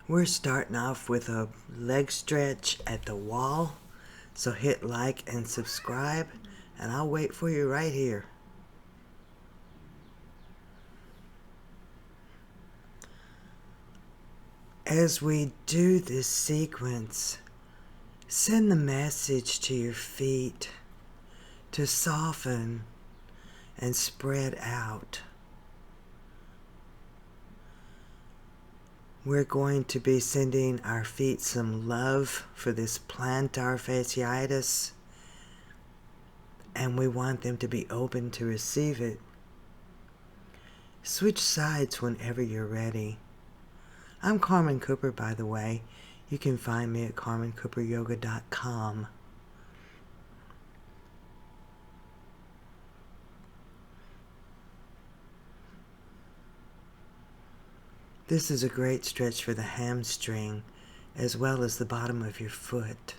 We're starting off with a leg stretch at the wall, so hit like and subscribe, and I'll wait for you right here. As we do this sequence, send the message to your feet to soften and spread out. We're going to be sending our feet some love for this plantar fasciitis, and we want them to be open to receive it. Switch sides whenever you're ready. I'm Carmen Cooper, by the way. You can find me at carmencooperyoga.com. This is a great stretch for the hamstring as well as the bottom of your foot.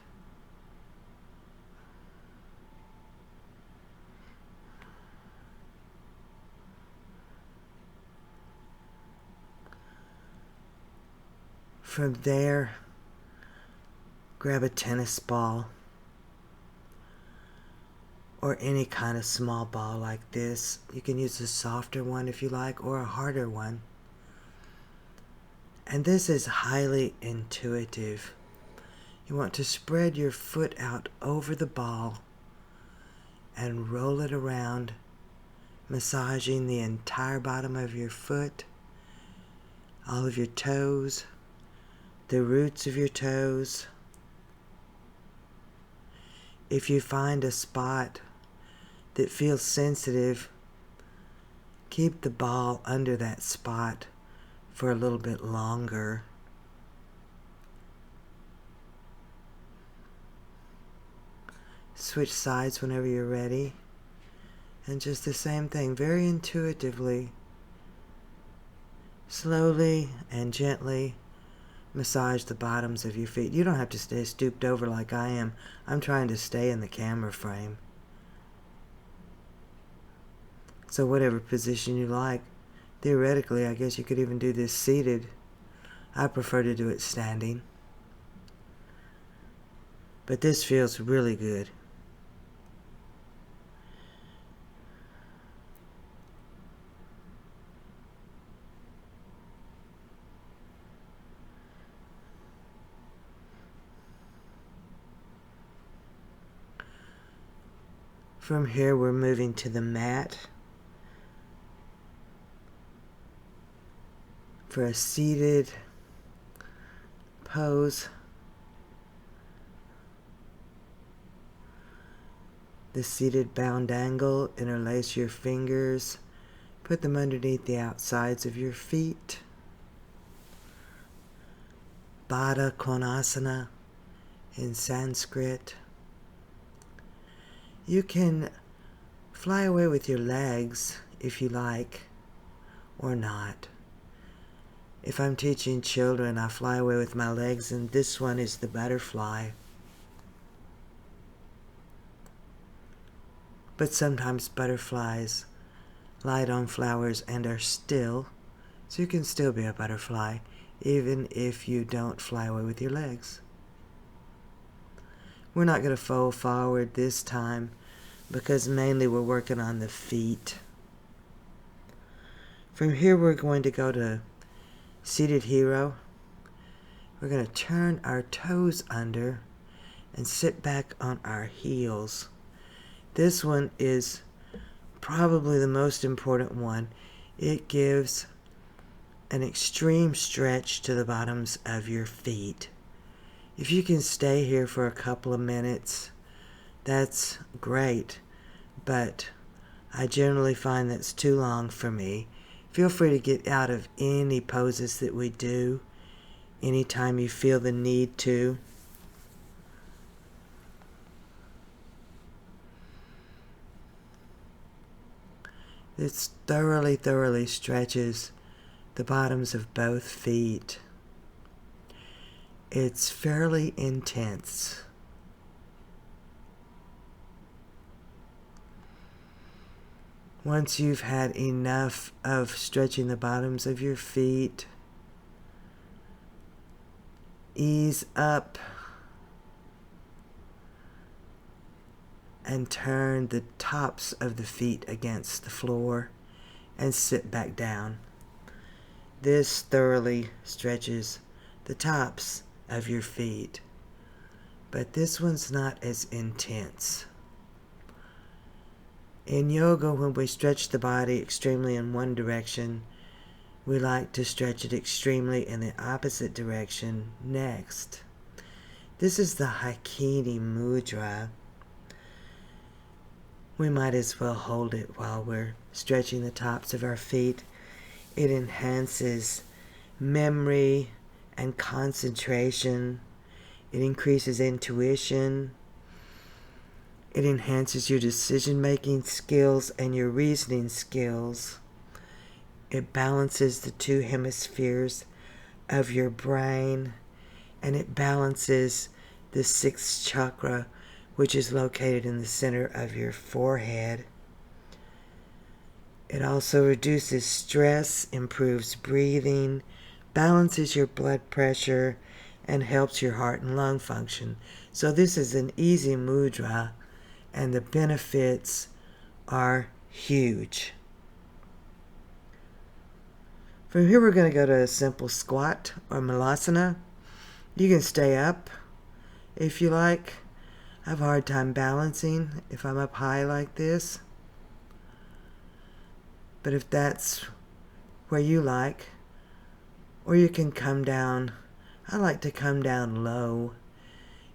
From there, grab a tennis ball or any kind of small ball like this. You can use a softer one if you like, or a harder one. And this is highly intuitive. You want to spread your foot out over the ball and roll it around, massaging the entire bottom of your foot, all of your toes, the roots of your toes. If you find a spot that feels sensitive, keep the ball under that spot for a little bit longer. Switch sides whenever you're ready. And just the same thing, very intuitively, slowly and gently massage the bottoms of your feet. You don't have to stay stooped over like I am. I'm trying to stay in the camera frame. So whatever position you like. Theoretically, I guess you could even do this seated. I prefer to do it standing. But this feels really good. From here, we're moving to the mat for a seated pose. The seated bound angle, interlace your fingers, put them underneath the outsides of your feet. Baddha Konasana in Sanskrit. You can fly away with your legs if you like, or not. If I'm teaching children, I fly away with my legs, and this one is the butterfly. But sometimes butterflies light on flowers and are still, so you can still be a butterfly, even if you don't fly away with your legs. We're not going to fold forward this time because mainly we're working on the feet. From here, we're going to go to seated hero. We're going to turn our toes under and sit back on our heels. This one is probably the most important one. It gives an extreme stretch to the bottoms of your feet. If you can stay here for a couple of minutes, that's great, but I generally find that's too long for me. Feel free to get out of any poses that we do anytime you feel the need to. This thoroughly stretches the bottoms of both feet. It's fairly intense. Once you've had enough of stretching the bottoms of your feet, Ease up and turn the tops of the feet against the floor and sit back down. This thoroughly stretches the tops of your feet, but this one's not as intense. In yoga, when we stretch the body extremely in one direction, we like to stretch it extremely in the opposite direction next. This is the Hakini Mudra. We might as well hold it while we're stretching the tops of our feet. It enhances memory and concentration. It increases intuition. It enhances your decision-making skills and your reasoning skills. It balances the two hemispheres of your brain, and it balances the sixth chakra, which is located in the center of your forehead. It also reduces stress, improves breathing, balances your blood pressure, and helps your heart and lung function. So this is an easy mudra, and the benefits are huge. From here, we're going to go to a simple squat or malasana. You can stay up if you like. I have a hard time balancing if I'm up high like this. But if that's where you like, or you can come down. I like to come down low.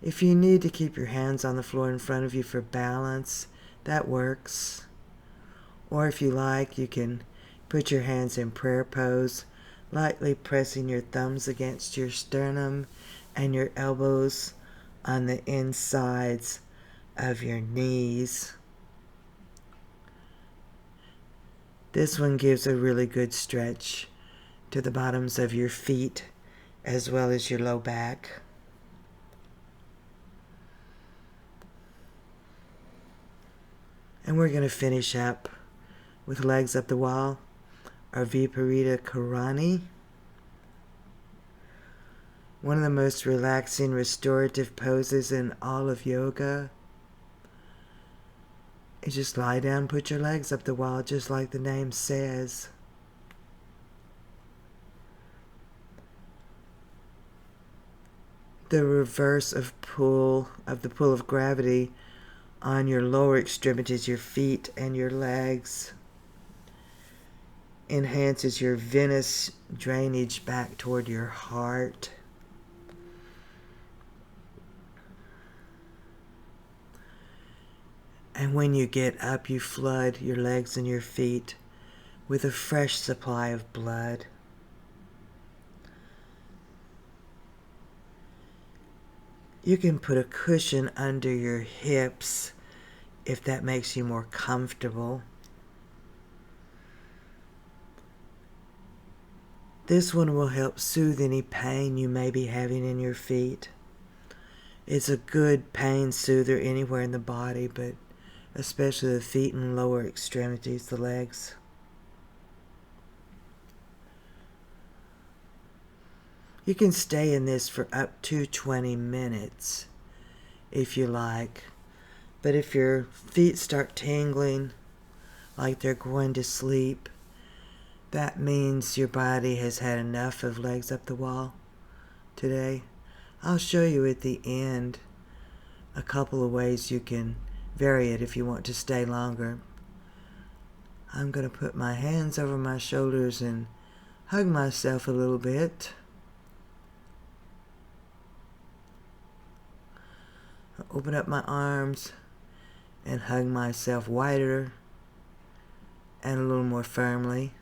If you need to keep your hands on the floor in front of you for balance, that works. Or if you like, you can put your hands in prayer pose, lightly pressing your thumbs against your sternum and your elbows on the insides of your knees. This one gives a really good stretch to the bottoms of your feet as well as your low back. And we're going to finish up with legs up the wall, our Viparita Karani. One of the most relaxing, restorative poses in all of yoga. You just lie down, put your legs up the wall, just like the name says. The reverse of the pull of gravity on your lower extremities, your feet and your legs, enhances your venous drainage back toward your heart. And when you get up, you flood your legs and your feet with a fresh supply of blood. You can put a cushion under your hips if that makes you more comfortable. This one will help soothe any pain you may be having in your feet. It's a good pain soother anywhere in the body, but especially the feet and lower extremities, the legs. You can stay in this for up to 20 minutes if you like. But if your feet start tingling like they're going to sleep, that means your body has had enough of legs up the wall today. I'll show you at the end a couple of ways you can vary it if you want to stay longer. I'm going to put my hands over my shoulders and hug myself a little bit. Open up my arms and hug myself wider and a little more firmly.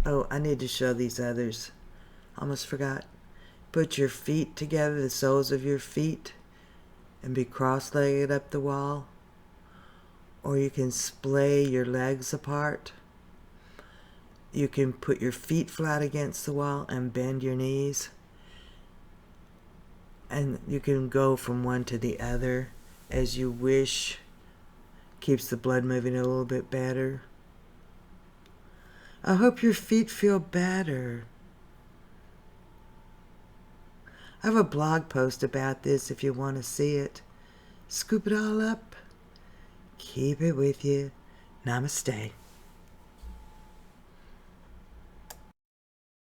Oh, I need to show these others. Almost forgot. Put your feet together, the soles of your feet, and be cross-legged up the wall. Or you can splay your legs apart. You can put your feet flat against the wall and bend your knees. And you can go from one to the other as you wish. Keeps the blood moving a little bit better. I hope your feet feel better. I have a blog post about this if you want to see it. Scoop it all up. Keep it with you. Namaste.